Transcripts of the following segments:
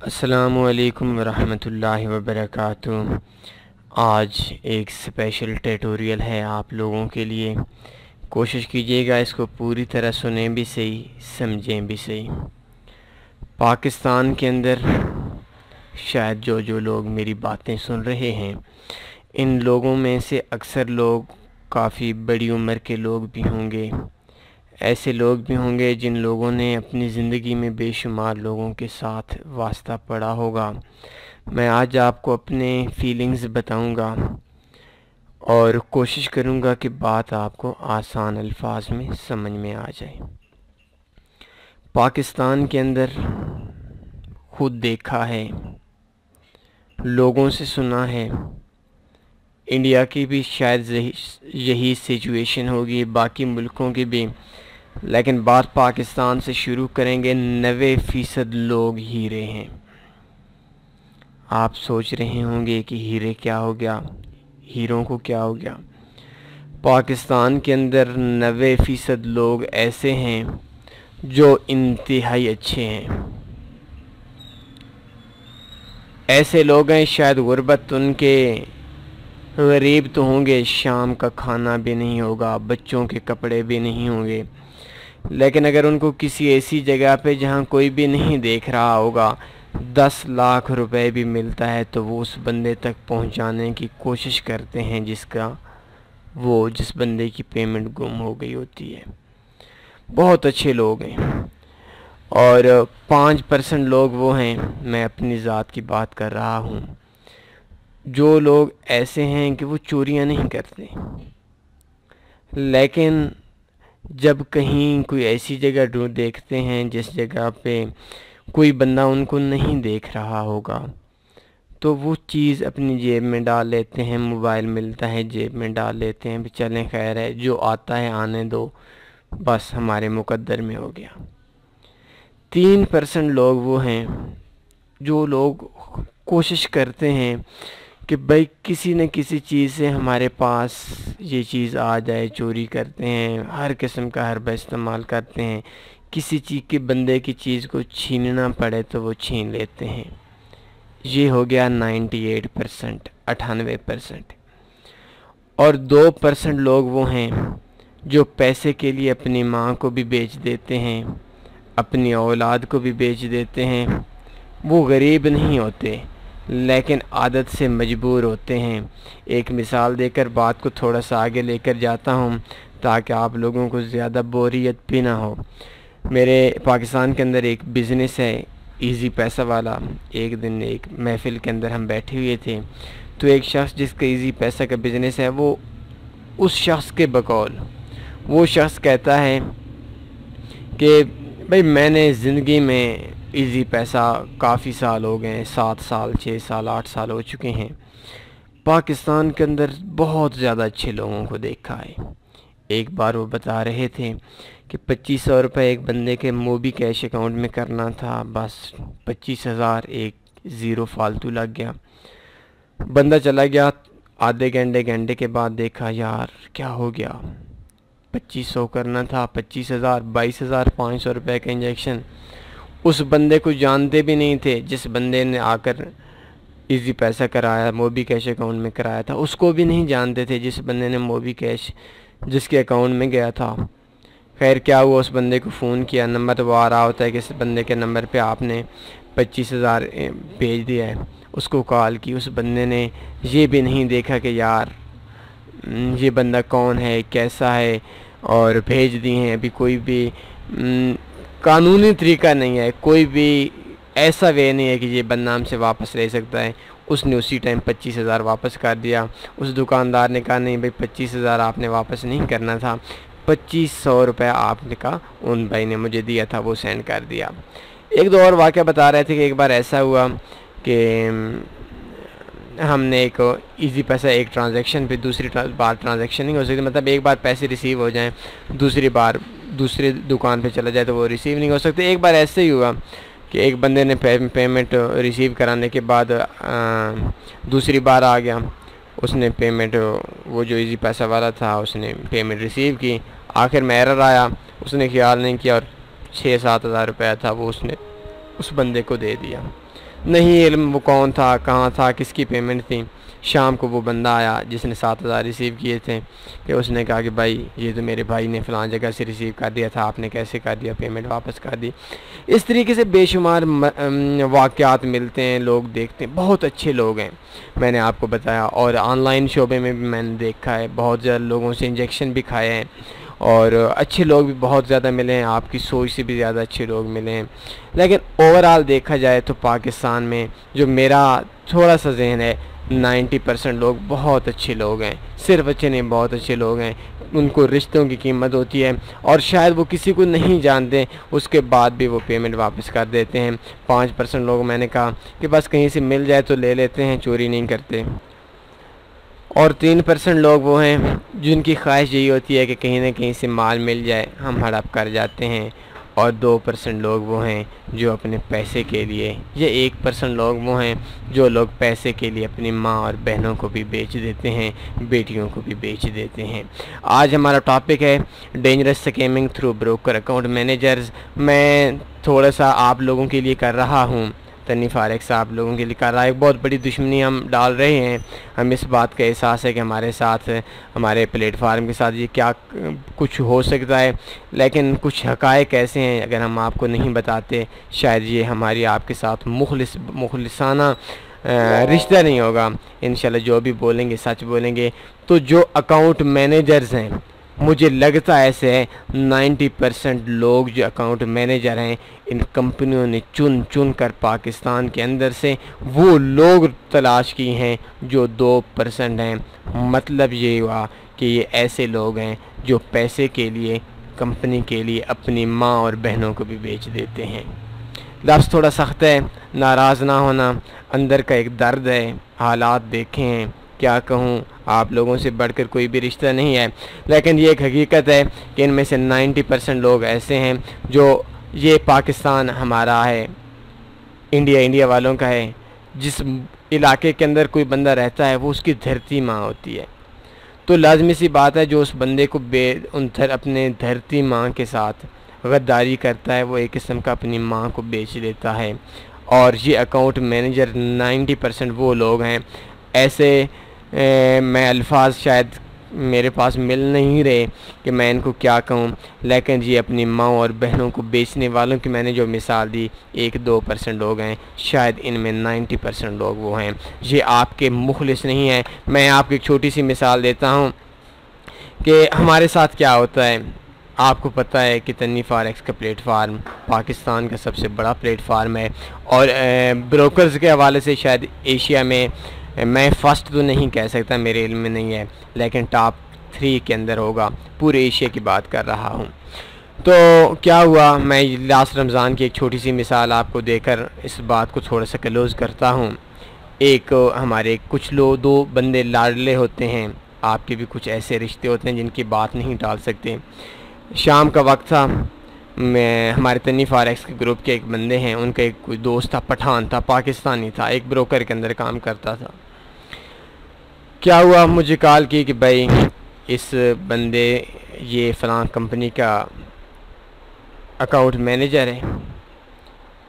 अस्सलामुअलैकुम वरहमतुल्लाहि वबरकातुहू। आज एक स्पेशल ट्यूटोरियल है आप लोगों के लिए। कोशिश कीजिएगा इसको पूरी तरह सुनें भी सही, समझें भी सही। पाकिस्तान के अंदर शायद जो लोग मेरी बातें सुन रहे हैं, इन लोगों में से अक्सर लोग काफ़ी बड़ी उम्र के लोग भी होंगे। ऐसे लोग भी होंगे जिन लोगों ने अपनी ज़िंदगी में बेशुमार लोगों के साथ वास्ता पड़ा होगा। मैं आज आपको अपने फीलिंग्स बताऊंगा और कोशिश करूंगा कि बात आपको आसान अल्फाज में समझ में आ जाए। पाकिस्तान के अंदर खुद देखा है, लोगों से सुना है, इंडिया की भी शायद यही सिचुएशन होगी, बाकी मुल्कों की भी। लेकिन बात पाकिस्तान से शुरू करेंगे। 90% लोग हीरे हैं। आप सोच रहे होंगे कि हीरे क्या हो गया, हीरों को क्या हो गया। पाकिस्तान के अंदर 90% लोग ऐसे हैं जो इंतहाई अच्छे हैं। ऐसे लोग हैं शायद गुर्बत उनके, गरीब तो होंगे, शाम का खाना भी नहीं होगा, बच्चों के कपड़े भी नहीं होंगे, लेकिन अगर उनको किसी ऐसी जगह पे जहाँ कोई भी नहीं देख रहा होगा 10 लाख रुपए भी मिलता है तो वो उस बंदे तक पहुँचाने की कोशिश करते हैं जिस बंदे की पेमेंट गुम हो गई होती है। बहुत अच्छे लोग हैं। और 5% लोग वो हैं, मैं अपनी ज़ात की बात कर रहा हूँ, जो लोग ऐसे हैं कि वो चोरियाँ नहीं करते, लेकिन जब कहीं कोई ऐसी जगह ढूंढ देखते हैं जिस जगह पे कोई बंदा उनको नहीं देख रहा होगा तो वो चीज़ अपनी जेब में डाल लेते हैं। मोबाइल मिलता है जेब में डाल लेते हैं, भी चलें खैर है, जो आता है आने दो, बस हमारे मुकद्दर में हो गया। 3% लोग वो हैं जो लोग कोशिश करते हैं कि भाई किसी न किसी चीज़ से हमारे पास ये चीज़ आ जाए। चोरी करते हैं, हर किस्म का हरबा इस्तेमाल करते हैं, किसी चीज़ के बंदे की चीज़ को छीनना पड़े तो वो छीन लेते हैं। ये हो गया 98%, 98%। और 2% लोग वो हैं जो पैसे के लिए अपनी माँ को भी बेच देते हैं, अपनी औलाद को भी बेच देते हैं। वो गरीब नहीं होते लेकिन आदत से मजबूर होते हैं। एक मिसाल देकर बात को थोड़ा सा आगे लेकर जाता हूँ ताकि आप लोगों को ज़्यादा बोरियत भी ना हो। मेरे पाकिस्तान के अंदर एक बिज़नेस है इजी पैसा वाला। एक दिन एक महफ़िल के अंदर हम बैठे हुए थे तो एक शख्स जिसका इजी पैसा का बिज़नेस है, वो उस शख्स के बकौल वो शख्स कहता है कि भाई मैंने ज़िंदगी में इजी पैसा काफ़ी साल हो गए हैं, 7 साल 6 साल 8 साल हो चुके हैं, पाकिस्तान के अंदर बहुत ज़्यादा अच्छे लोगों को देखा है। एक बार वो बता रहे थे कि 2500 रुपये एक बंदे के मोबी कैश अकाउंट में करना था, बस 25,000 एक ज़ीरो फालतू लग गया। बंदा चला गया, आधे घंटे के बाद देखा यार क्या हो गया, 2500 करना था, 25,000 22,500 रुपये का इंजेक्शन। उस बंदे को जानते भी नहीं थे, जिस बंदे ने आकर इजी पैसा कराया, मोबी कैश अकाउंट में कराया था, उसको भी नहीं जानते थे जिस बंदे ने मोबी कैश जिसके अकाउंट में गया था। खैर क्या हुआ, उस बंदे को फ़ोन किया, नंबर तो वो आ रहा होता है कि इस बंदे के नंबर पे आपने 25,000 भेज दिया है। उसको कॉल की, उस बंदे ने ये भी नहीं देखा कि यार ये बंदा कौन है, कैसा है, और भेज दिए हैं। अभी कोई भी कानूनी तरीका नहीं है, कोई भी ऐसा वे नहीं है कि ये बंदा हमसे वापस ले सकता है। उसने उसी टाइम 25,000 वापस कर दिया। उस दुकानदार ने कहा नहीं भाई 25,000 आपने वापस नहीं करना था, 2500 रुपये आपने कहा उन भाई ने मुझे दिया था, वो सेंड कर दिया। एक दो और वाक़या बता रहे थे कि एक बार ऐसा हुआ कि हमने एक इजी पैसा एक ट्रांजैक्शन पे दूसरी बार ट्रांजैक्शन नहीं हो सकती, मतलब एक बार पैसे रिसीव हो जाएं दूसरी बार दूसरी दुकान पे चला जाए तो वो रिसीव नहीं हो सकते। एक बार ऐसे ही हुआ कि एक बंदे ने पेमेंट रिसीव कराने के बाद दूसरी बार आ गया, उसने पेमेंट, वो जो इजी पैसा वाला था उसने पेमेंट रिसीव की, आखिर में एरर आया, उसने ख्याल नहीं किया और 6-7 हज़ार रुपया था वो उसने उस बंदे को दे दिया। नहीं इल्म वो कौन था, कहाँ था, किसकी पेमेंट थी। शाम को वो बंदा आया जिसने 7,000 रिसीव किए थे, कि उसने कहा कि भाई ये तो मेरे भाई ने फ़लाँ जगह से रिसीव कर दिया था, आपने कैसे कर दिया, पेमेंट वापस कर दी। इस तरीके से बेशुमार वाक़यात मिलते हैं, लोग देखते हैं। बहुत अच्छे लोग हैं, मैंने आपको बताया। और ऑनलाइन शोबे में भी मैंने देखा है, बहुत ज़्यादा लोगों से इंजेक्शन भी खाए हैं, और अच्छे लोग भी बहुत ज़्यादा मिले हैं, आपकी सोच से भी ज़्यादा अच्छे लोग मिले हैं। लेकिन ओवरऑल देखा जाए तो पाकिस्तान में जो मेरा थोड़ा सा जहन है, 90% लोग बहुत अच्छे लोग हैं। सिर्फ अच्छे नहीं, बहुत अच्छे लोग हैं। उनको रिश्तों की कीमत होती है, और शायद वो किसी को नहीं जानते, उसके बाद भी वो पेमेंट वापस कर देते हैं। 5% लोग मैंने कहा कि बस कहीं से मिल जाए तो ले लेते हैं, चोरी नहीं करते। और 3% लोग वो हैं जिनकी ख्वाहिश यही होती है कि कहीं ना कहीं से माल मिल जाए, हम हड़प कर जाते हैं। और 2% लोग वो हैं जो अपने पैसे के लिए, ये 1% लोग वो हैं जो लोग पैसे के लिए अपनी माँ और बहनों को भी बेच देते हैं, बेटियों को भी बेच देते हैं। आज हमारा टॉपिक है dangerous scamming through broker account managers. मैं थोड़ा सा आप लोगों के लिए कर रहा हूँ, तन्नी फारेक्स आप लोगों के लिए कर रहा है। एक बहुत बड़ी दुश्मनी हम डाल रहे हैं। हम इस बात का एहसास है कि हमारे साथ, हमारे प्लेटफार्म के साथ ये क्या कुछ हो सकता है, लेकिन कुछ हक़ाइक़ ऐसे हैं अगर हम आपको नहीं बताते, शायद ये हमारी आपके साथ मुखलिसाना रिश्ता नहीं होगा। इंशाल्लाह जो भी बोलेंगे सच बोलेंगे। तो जो अकाउंट मैनेजर्स हैं, मुझे लगता है ऐसे है 90% लोग जो अकाउंट मैनेजर हैं, इन कंपनियों ने चुन चुन कर पाकिस्तान के अंदर से वो लोग तलाश की हैं जो 2% हैं। मतलब ये हुआ कि ये ऐसे लोग हैं जो पैसे के लिए, कंपनी के लिए अपनी माँ और बहनों को भी बेच देते हैं। लफ्ज़ थोड़ा सख्त है, नाराज़ ना होना, अंदर का एक दर्द है। हालात देखे हैं, क्या कहूँ, आप लोगों से बढ़कर कोई भी रिश्ता नहीं है। लेकिन ये एक हकीकत है कि इनमें से 90% लोग ऐसे हैं जो, ये पाकिस्तान हमारा है, इंडिया वालों का है। जिस इलाके के अंदर कोई बंदा रहता है वो उसकी धरती माँ होती है। तो लाजमी सी बात है जो उस बंदे को अपने धरती माँ के साथ गद्दारी करता है, वो एक किस्म का अपनी माँ को बेच देता है। और ये अकाउंट मैनेजर 90% वो लोग हैं ऐसे। मैं अल्फाज शायद मेरे पास मिल नहीं रहे कि मैं इनको क्या कहूँ, लेकिन ये अपनी माँ और बहनों को बेचने वालों की मैंने जो मिसाल दी, 1-2% लोग हैं, शायद इनमें 90% लोग वो हैं। ये आपके मुखलिस नहीं हैं। मैं आपको एक छोटी सी मिसाल देता हूँ कि हमारे साथ क्या होता है। आपको पता है कि तन्नी फारेक्स का प्लेटफार्म पाकिस्तान का सबसे बड़ा प्लेटफार्म है, और ब्रोकर्स के हवाले से शायद एशिया में, मैं फ़र्स्ट तो नहीं कह सकता, मेरे इल्म में नहीं है, लेकिन टॉप 3 के अंदर होगा। पूरे एशिया की बात कर रहा हूँ। तो क्या हुआ, मैं लास्ट रमज़ान की एक छोटी सी मिसाल आपको देकर इस बात को थोड़ा सा क्लोज़ करता हूँ। एक हमारे कुछ लोग, 2 बंदे लाडले होते हैं, आपके भी कुछ ऐसे रिश्ते होते हैं जिनकी बात नहीं टाल सकते। शाम का वक्त था, मैं हमारे तन्नी फारेक्स के ग्रुप के एक बंदे हैं, उनका एक कोई दोस्त था, पठान था, पाकिस्तानी था, एक ब्रोकर के अंदर काम करता था। क्या हुआ, मुझे कॉल की कि भाई इस बंदे, ये फ़लाँ कंपनी का अकाउंट मैनेजर है,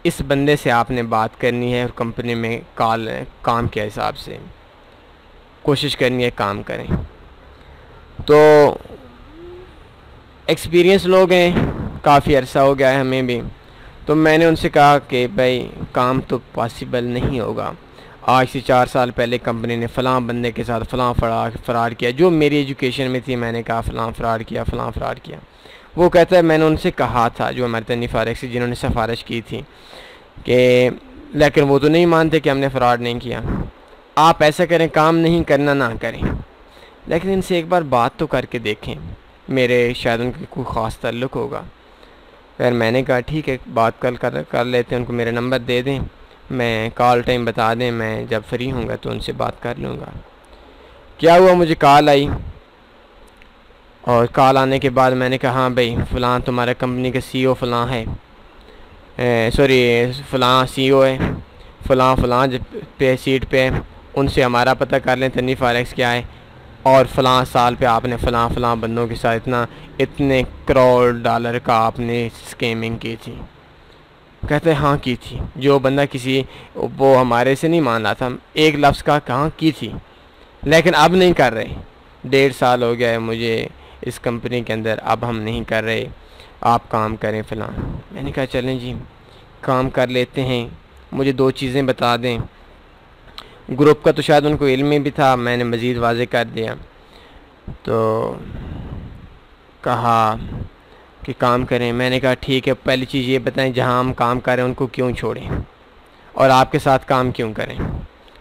इस बंदे से आपने बात करनी है और कंपनी में काम के हिसाब से कोशिश करनी है, काम करें। तो एक्सपीरियंस लोग हैं, काफ़ी अरसा हो गया है हमें भी। तो मैंने उनसे कहा कि भाई काम तो पॉसिबल नहीं होगा। आज से 4 साल पहले कंपनी ने फ़लाँ बंदे के साथ फ़लाँ फ़राड किया, जो मेरी एजुकेशन में थी। मैंने कहा फ़लाँ फ़राड किया। वो कहता है मैंने उनसे कहा था, जो हमारे तन्नी फारेक्स से जिन्होंने सिफारिश की थी, कि लेकिन वो तो नहीं मानते कि हमने फ़राड नहीं किया। आप ऐसा करें, काम नहीं करना ना करें, लेकिन इनसे एक बार बात तो करके देखें, मेरे शायद उनके कोई ख़ास ताल्लुक़ होगा। फिर मैंने कहा ठीक है, बात कर लेते हैं, उनको मेरा नंबर दे दें, मैं कॉल टाइम बता दें, मैं जब फ्री होऊंगा तो उनसे बात कर लूँगा। क्या हुआ, मुझे कॉल आई, और कॉल आने के बाद मैंने कहा हाँ भाई फ़लाँ तुम्हारा कंपनी का CEO फ़लाँ है, फ़लाँ CEO है, फ़लाँ पे सीट पे, उनसे हमारा पता कर लें तन्नी फारेक्स क्या है, और फ़लाँ साल पे आपने फ़लाँ बंदों के साथ इतने करोड़ डॉलर का आपने स्कैमिंग की थी। कहते हैं हाँ की थी। जो बंदा किसी वो हमारे से नहीं मान रहा था, एक लफ्ज़ का कहाँ की थी, लेकिन अब नहीं कर रहे। 1.5 साल हो गया है मुझे इस कंपनी के अंदर, अब हम नहीं कर रहे, आप काम करें फ़लाँ। मैंने कहा चलें जी काम कर लेते हैं, मुझे 2 चीज़ें बता दें। ग्रुप का तो शायद उनको इल्म में भी था, मैंने मज़ीद वाज़े कर दिया। तो कहा कि काम करें। मैंने कहा ठीक है, पहली चीज़ ये बताएं जहां हम काम कर रहे हैं उनको क्यों छोड़ें और आपके साथ काम क्यों करें।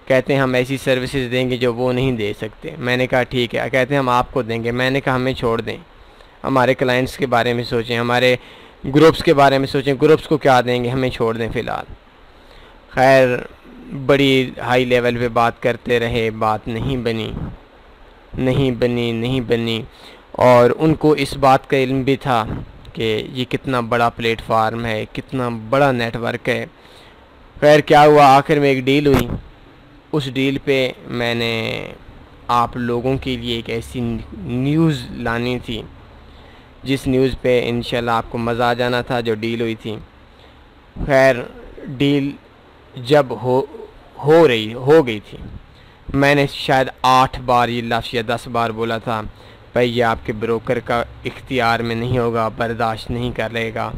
कहते हैं हम ऐसी सर्विसेज देंगे जो वो नहीं दे सकते। मैंने कहा ठीक है। कहते हैं हम आपको देंगे। मैंने कहा हमें छोड़ दें, हमारे क्लाइंट्स के बारे में सोचें, हमारे ग्रुप्स के बारे में सोचें, ग्रुप्स को क्या देंगे, हमें छोड़ दें फ़िलहाल। खैर बड़ी हाई लेवल पे बात करते रहे, बात नहीं बनी। और उनको इस बात का इल्म भी था कि ये कितना बड़ा प्लेटफार्म है, कितना बड़ा नेटवर्क है। खैर क्या हुआ, आखिर में एक डील हुई। उस डील पे मैंने आप लोगों के लिए एक ऐसी न्यूज़ लानी थी जिस न्यूज़ पे इंशाल्लाह आपको मज़ा आ जाना था, जो डील हुई थी। खैर डील जब हो गई थी, मैंने शायद 8 बार ये लफ्ज़ या 10 बार बोला था, भाई ये आपके ब्रोकर का इख्तियार में नहीं होगा, बर्दाश्त नहीं कर लेगा।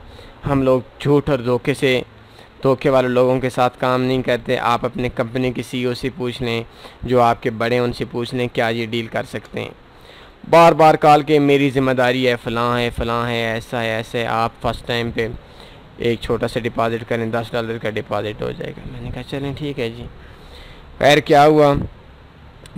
हम लोग झूठ और धोखे वाले लोगों के साथ काम नहीं करते। आप अपने कंपनी के सीईओ से पूछ लें, जो आपके बड़े उनसे पूछ लें क्या ये डील कर सकते हैं। बार बार कॉल के मेरी ज़िम्मेदारी है, फ़लाँ है, ऐसा है। आप फर्स्ट टाइम पे एक छोटा सा डिपॉज़िट करें, $10 का डिपॉज़िट हो जाएगा। मैंने कहा चलें ठीक है जी। खैर क्या हुआ,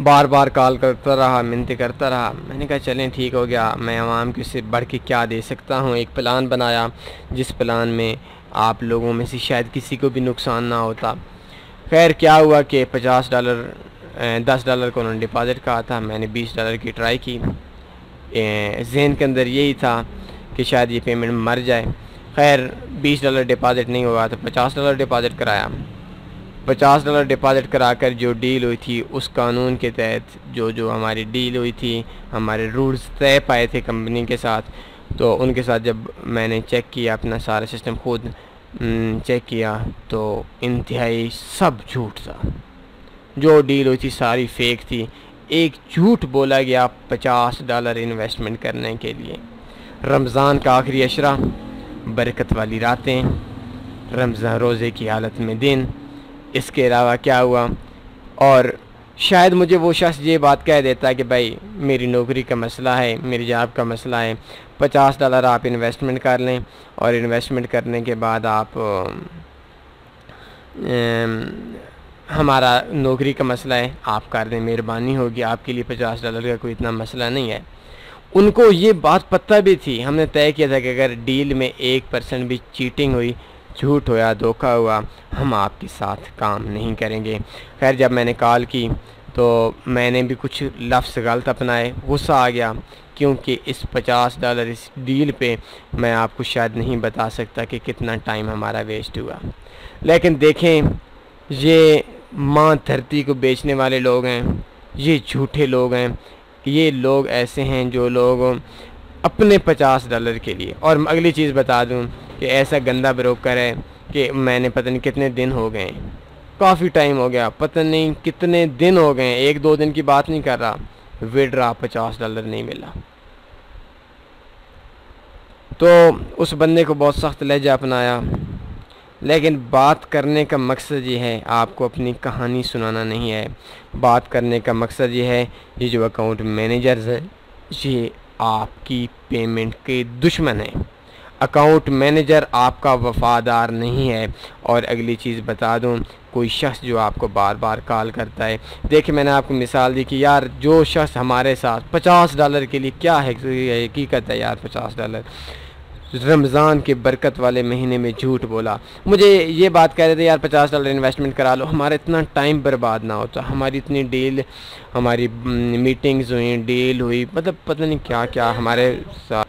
बार बार कॉल करता रहा, मिन्नतें करता रहा। मैंने कहा चलें ठीक हो गया, मैं आवाम की उससे बढ़ के क्या दे सकता हूँ। एक प्लान बनाया जिस प्लान में आप लोगों में से शायद किसी को भी नुकसान ना होता। खैर क्या हुआ कि $10 को उन्होंने डिपॉज़िट कहा था, मैंने $20 की ट्राई की। जहन के अंदर यही था कि शायद ये पेमेंट मर जाए। खैर $20 डिपॉज़िट नहीं हुआ तो $50 डिपॉज़िट कराया। $50 डिपॉज़िट कराकर जो डील हुई थी उस कानून के तहत जो हमारी डील हुई थी, हमारे रूल्स तय पाए थे कंपनी के साथ, तो उनके साथ जब मैंने चेक किया, अपना सारा सिस्टम खुद चेक किया, तो इंतहाई सब झूठ था। जो डील हुई थी सारी फेक थी। एक झूठ बोला गया $50 इन्वेस्टमेंट करने के लिए। रमज़ान का आखिरी अशरा, बरकत वाली रातें, रमज़ान रोज़े की हालत में दिन, इसके अलावा क्या हुआ। और शायद मुझे वो शख्स ये बात कह देता कि भाई मेरी नौकरी का मसला है, मेरी जॉब का मसला है, $50 आप इन्वेस्टमेंट कर लें और इन्वेस्टमेंट करने के बाद आप हमारा नौकरी का मसला है, आप कर दें, मेहरबानी होगी, आपके लिए $50 का कोई इतना मसला नहीं है। उनको ये बात पता भी थी। हमने तय किया था कि अगर डील में 1% भी चीटिंग हुई, झूठ हुआ, धोखा हुआ, हम आपके साथ काम नहीं करेंगे। खैर जब मैंने कॉल की तो मैंने भी कुछ लफ्ज़ गलत अपनाए, गुस्सा आ गया, क्योंकि इस $50 इस डील पे मैं आपको शायद नहीं बता सकता कि कितना टाइम हमारा वेस्ट हुआ। लेकिन देखें, ये माँ धरती को बेचने वाले लोग हैं, ये झूठे लोग हैं। ये लोग ऐसे हैं जो लोग अपने $50 के लिए। और अगली चीज़ बता दूं कि ऐसा गंदा ब्रोकर है कि मैंने पता नहीं कितने दिन हो गए, काफ़ी टाइम हो गया, पता नहीं कितने दिन हो गए, 1-2 दिन की बात नहीं कर रहा, विड्रा $50 नहीं मिला। तो उस बंदे को बहुत सख्त लहजा अपनाया। लेकिन बात करने का मकसद ये है, आपको अपनी कहानी सुनाना नहीं है। बात करने का मकसद ये है, ये जो अकाउंट मैनेजर्स है ये आपकी पेमेंट के दुश्मन हैं। अकाउंट मैनेजर आपका वफ़ादार नहीं है। और अगली चीज़ बता दूं, कोई शख्स जो आपको बार बार कॉल करता है, देखिए मैंने आपको मिसाल दी कि यार जो शख्स हमारे साथ $50 के लिए, क्या है हकीकत है यार, $50 रमज़ान के बरकत वाले महीने में झूठ बोला। मुझे ये बात कह रहे थे यार $50 इन्वेस्टमेंट करा लो, हमारा इतना टाइम बर्बाद ना होता, हमारी इतनी डील, हमारी मीटिंग्स हुई, डील हुई, मतलब पता नहीं क्या क्या हमारे साथ।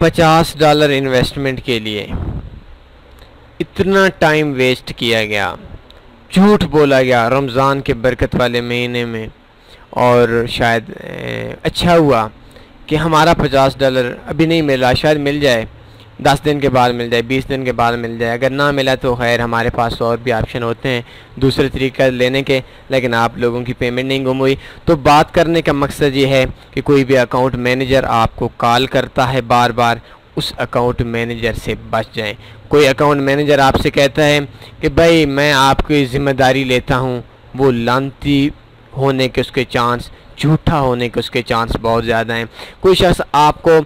$50 इन्वेस्टमेंट के लिए इतना टाइम वेस्ट किया गया, झूठ बोला गया रमज़ान के बरकत वाले महीने में। और शायद अच्छा हुआ कि हमारा $50 अभी नहीं मिला, शायद मिल जाए, 10 दिन के बाद मिल जाए, 20 दिन के बाद मिल जाए। अगर ना मिला तो खैर हमारे पास और भी ऑप्शन होते हैं दूसरे तरीके लेने के, लेकिन आप लोगों की पेमेंट नहीं गुम हुई। तो बात करने का मकसद ये है कि कोई भी अकाउंट मैनेजर आपको कॉल करता है बार बार, उस अकाउंट मैनेजर से बच जाएं। कोई अकाउंट मैनेजर आपसे कहता है कि भाई मैं आपकी ज़िम्मेदारी लेता हूँ, वो लानती होने के उसके चांस, झूठा होने के उसके चांस बहुत ज़्यादा हैं। कोई शख्स आपको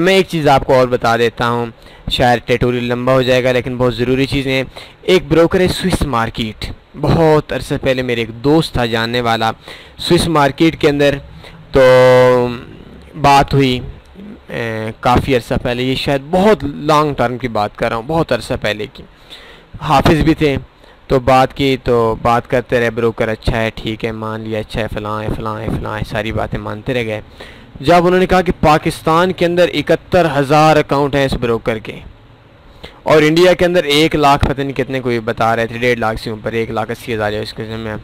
मैं एक चीज़ आपको और बता देता हूँ, शायद ट्यूटोरियल लंबा हो जाएगा लेकिन बहुत ज़रूरी चीज़ें हैं। एक ब्रोकर है स्विस मार्केट, बहुत अरसे पहले मेरे एक दोस्त था जानने वाला, स्विस मार्केट के अंदर तो बात हुई काफ़ी अरसा पहले, ये शायद बहुत लॉन्ग टर्म की बात कर रहा हूँ, बहुत अरसा पहले की। हाफिज़ भी थे, तो बात की, तो बात करते रहे, ब्रोकर अच्छा है, ठीक है, मान लिया, अच्छा है, फ़लाँ है, फ़लाँ है, फ़लाँ है, सारी बातें मानते रह गए। जब उन्होंने कहा कि पाकिस्तान के अंदर 71,000 अकाउंट हैं इस ब्रोकर के, और इंडिया के अंदर 1 लाख पता नहीं कितने कोई बता रहे थे, 1.5 लाख से ऊपर, 1,80,000 है इसके में।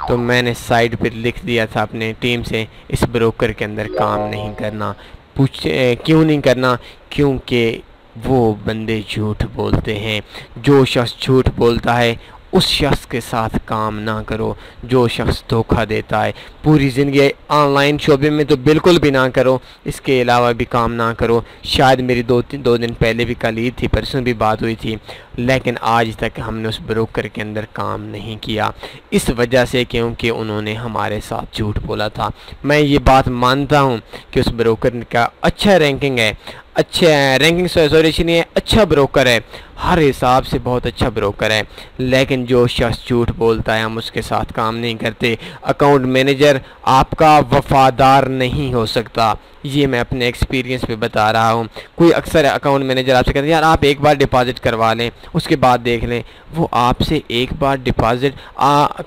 तो मैंने साइड पर लिख दिया था अपने टीम से, इस ब्रोकर के अंदर काम नहीं करना। पूछे क्यों नहीं करना? क्योंकि वो बंदे झूठ बोलते हैं। जो शख्स झूठ बोलता है उस शख्स के साथ काम ना करो। जो शख्स धोखा देता है, पूरी ज़िंदगी ऑनलाइन शोबे में तो बिल्कुल भी ना करो, इसके अलावा भी काम ना करो। शायद मेरी 2 दिन पहले भी कल ईद थी, परसों भी बात हुई थी, लेकिन आज तक हमने उस ब्रोकर के अंदर काम नहीं किया, इस वजह से क्योंकि उन्होंने हमारे साथ झूठ बोला था। मैं ये बात मानता हूँ कि उस ब्रोकर का अच्छा रैंकिंग है, अच्छा रैंकिंग सॉल्यूशन है, अच्छा ब्रोकर है, हर हिसाब से बहुत अच्छा ब्रोकर है, लेकिन जो शख्स झूठ बोलता है हम उसके साथ काम नहीं करते। अकाउंट मैनेजर आपका वफादार नहीं हो सकता, ये मैं अपने एक्सपीरियंस पे बता रहा हूँ। कोई अक्सर अकाउंट मैनेजर आपसे कहते हैं यार आप एक बार डिपॉजिट करवा लें, उसके बाद देख लें। वो आपसे एक बार डिपॉजिट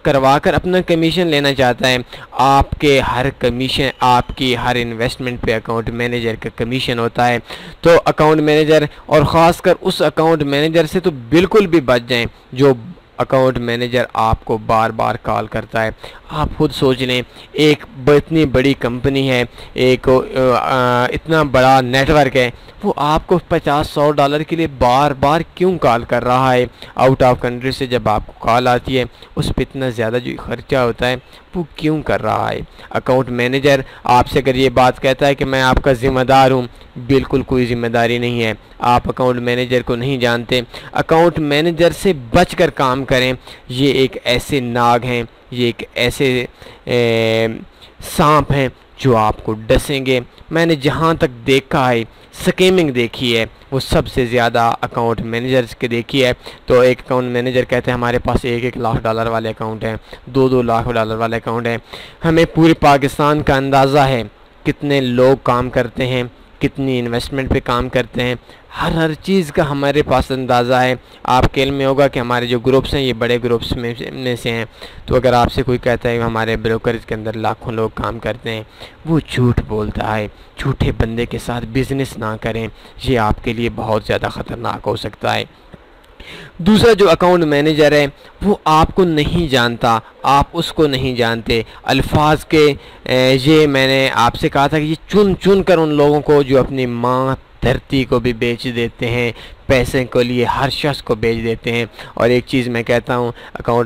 करवा कर अपना कमीशन लेना चाहता है। आपके हर कमीशन, आपकी हर इन्वेस्टमेंट पे अकाउंट मैनेजर का कमीशन होता है। तो अकाउंट मैनेजर, और ख़ासकर उस अकाउंट मैनेजर से तो बिल्कुल भी बच जाएं जो अकाउंट मैनेजर आपको बार बार कॉल करता है। आप खुद सोच लें, एक इतनी बड़ी कंपनी है, एक इतना बड़ा नेटवर्क है, वो आपको $50-100 के लिए बार बार क्यों कॉल कर रहा है? आउट ऑफ कंट्री से जब आपको कॉल आती है उस पर इतना ज़्यादा जो खर्चा होता है वो क्यों कर रहा है? अकाउंट मैनेजर आपसे अगर ये बात कहता है कि मैं आपका ज़िम्मेदार हूँ, बिल्कुल कोई ज़िम्मेदारी नहीं है। आप अकाउंट मैनेजर को नहीं जानते। अकाउंट मैनेजर से बचकर काम करें। ये एक ऐसे नाग हैं, ये एक ऐसे सांप हैं जो आपको डसेंगे। मैंने जहाँ तक देखा है, स्कैमिंग देखी है, वो सबसे ज़्यादा अकाउंट मैनेजर्स के देखी है। तो एक अकाउंट मैनेजर कहते हैं हमारे पास $1-1 लाख वाले अकाउंट हैं, $2-2 लाख वाले अकाउंट हैं। हमें पूरे पाकिस्तान का अंदाज़ा है कितने लोग काम करते हैं, कितनी इन्वेस्टमेंट पे काम करते हैं, हर चीज़ का हमारे पास अंदाज़ा है। आपके इल्म में होगा कि हमारे जो ग्रुप्स हैं ये बड़े ग्रुप्स में से हैं। तो अगर आपसे कोई कहता है कि हमारे ब्रोकरेज के अंदर लाखों लोग काम करते हैं, वो झूठ बोलता है। झूठे बंदे के साथ बिज़नेस ना करें, ये आपके लिए बहुत ज़्यादा ख़तरनाक हो सकता है। दूसरा जो अकाउंट मैनेजर है वो आपको नहीं जानता, आप उसको नहीं जानते। अल्फाज के ये मैंने आपसे कहा था कि ये चुन चुन कर उन लोगों को जो अपनी माँ धरती को भी बेच देते हैं, पैसे के लिए हर शख्स को बेच देते हैं। और एक चीज़ मैं कहता हूँ,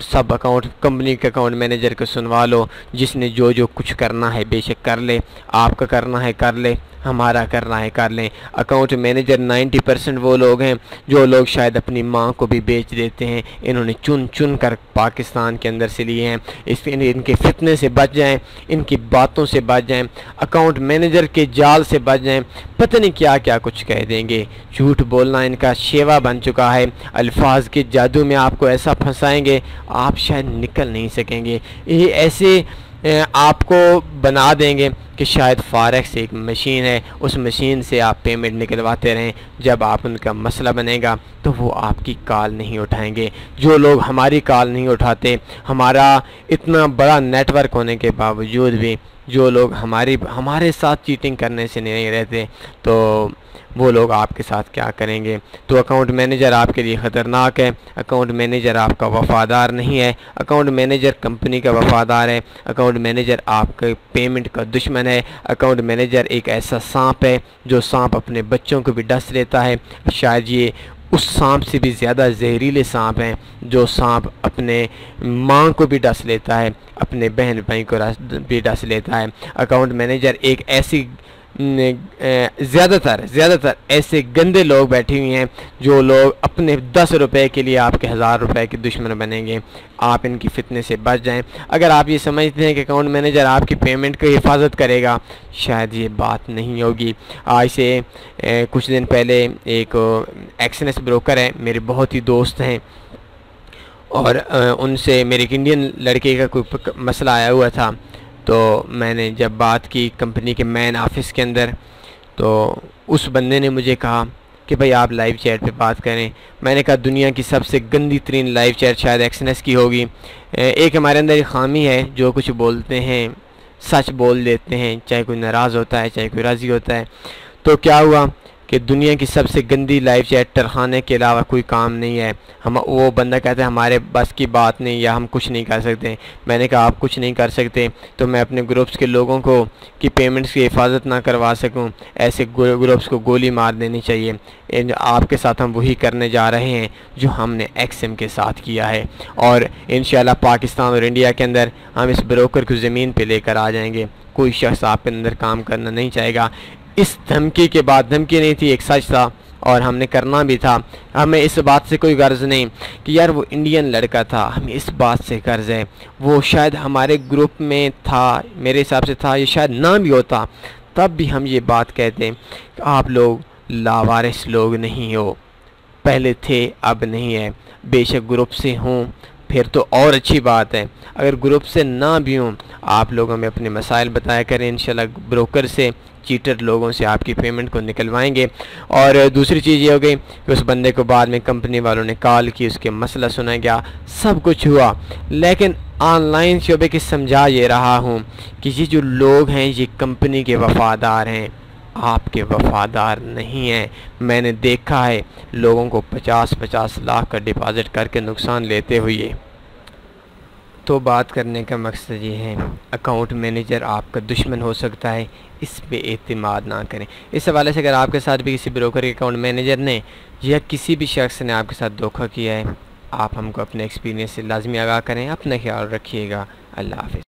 सब अकाउंट कंपनी के अकाउंट मैनेजर को सुनवा लो, जिसने जो जो कुछ करना है बेशक कर ले, आपका करना है कर ले, हमारा करना है कर लें। अकाउंट मैनेजर 90% वो लोग हैं जो लोग शायद अपनी माँ को भी बेच देते हैं। इन्होंने चुन चुन कर पाकिस्तान के अंदर से लिए हैं। इनके फितने से बच जाएं, इनकी बातों से बच जाएं, अकाउंट मैनेजर के जाल से बच जाएं। पता नहीं क्या क्या कुछ कह देंगे। झूठ बोलना इनका शेवा बन चुका है। अल्फाज के जादू में आपको ऐसा फंसाएंगे आप शायद निकल नहीं सकेंगे। ये ऐसे आपको बना देंगे कि शायद फॉरेक्स एक मशीन है, उस मशीन से आप पेमेंट निकलवाते रहें। जब आप उनका मसला बनेगा तो वो आपकी कॉल नहीं उठाएंगे। जो लोग हमारी कॉल नहीं उठाते, हमारा इतना बड़ा नेटवर्क होने के बावजूद भी जो लोग हमारे साथ चीटिंग करने से नहीं रहते, तो वो लोग आपके साथ क्या करेंगे। तो अकाउंट मैनेजर आपके लिए ख़तरनाक है, अकाउंट मैनेजर आपका वफ़ादार नहीं है, अकाउंट मैनेजर कंपनी का वफ़ादार है, अकाउंट मैनेजर आपके पेमेंट का दुश्मन है, अकाउंट मैनेजर एक ऐसा सांप है जो सांप अपने बच्चों को भी डस लेता है। शायद ये उस सांप से भी ज़्यादा जहरीले सांप हैं जो सांप अपने माँ को भी डस लेता है, अपने बहन भाई को भी डस लेता है। अकाउंट मैनेजर एक ऐसी ज़्यादातर ऐसे गंदे लोग बैठे हुए हैं जो लोग अपने 10 रुपए के लिए आपके 1000 रुपए के दुश्मन बनेंगे। आप इनकी फितने से बच जाएं। अगर आप ये समझते हैं कि अकाउंट मैनेजर आपकी पेमेंट की हिफाजत करेगा, शायद ये बात नहीं होगी। आज से कुछ दिन पहले एक एक्सएनएस ब्रोकर है, मेरे बहुत ही दोस्त हैं, और उनसे मेरे एक इंडियन लड़के का कोई मसला आया हुआ था। तो मैंने जब बात की कंपनी के मैन ऑफिस के अंदर, तो उस बंदे ने मुझे कहा कि भाई आप लाइव चैट पे बात करें। मैंने कहा दुनिया की सबसे गंदी तरीन लाइव चैट शायद एक्सएनएस की होगी। एक हमारे अंदर एक खामी है, जो कुछ बोलते हैं सच बोल देते हैं, चाहे कोई नाराज़ होता है चाहे कोई राज़ी होता है। तो क्या हुआ कि दुनिया की सबसे गंदी लाइव चैट टरखाने के अलावा कोई काम नहीं है। हम वो बंदा कहता है हमारे बस की बात नहीं, या हम कुछ नहीं कर सकते। मैंने कहा आप कुछ नहीं कर सकते तो मैं अपने ग्रुप्स के लोगों को की पेमेंट्स की हिफाजत ना करवा सकूं, ऐसे ग्रुप्स को गोली मार देनी चाहिए। आपके साथ हम वही करने जा रहे हैं जो हमने एक्सएम के साथ किया है, और इंशाल्लाह पाकिस्तान और इंडिया के अंदर हम इस ब्रोकर को ज़मीन पर लेकर आ जाएंगे। कोई शख्स आपके अंदर काम करना नहीं चाहेगा। इस धमकी के बाद, धमकी नहीं थी, एक सच था और हमने करना भी था। हमें इस बात से कोई गर्ज नहीं कि यार वो इंडियन लड़का था, हमें इस बात से गर्ज है वो शायद हमारे ग्रुप में था, मेरे हिसाब से था, ये शायद ना भी होता तब भी हम ये बात कहते हैं कि आप लोग लावारिस लोग नहीं हो, पहले थे अब नहीं है। बेशक ग्रुप से हों फिर तो और अच्छी बात है, अगर ग्रुप से ना भी हों आप लोग हमें अपने मसाइल बताया करें। इंशाल्लाह ब्रोकर से, चीटर लोगों से आपकी पेमेंट को निकलवाएंगे। और दूसरी चीज़ ये हो गई कि उस बंदे को बाद में कंपनी वालों ने कॉल की, उसके मसला सुना गया, सब कुछ हुआ, लेकिन ऑनलाइन शोबे की समझा ये रहा हूँ कि ये जो लोग हैं ये कंपनी के वफ़ादार हैं, आपके वफ़ादार नहीं हैं। मैंने देखा है लोगों को 50-50 लाख का डिपॉज़िट करके नुकसान लेते हुए। तो बात करने का मकसद ये है, अकाउंट मैनेजर आपका दुश्मन हो सकता है, इस पे एतमाद ना करें। इस हवाले से अगर आपके साथ भी किसी ब्रोकर के अकाउंट मैनेजर ने या किसी भी शख्स ने आपके साथ धोखा किया है, आप हमको अपने एक्सपीरियंस से लाजमी आगाह करें। अपना ख्याल रखिएगा। अल्लाह हाफ़िज़।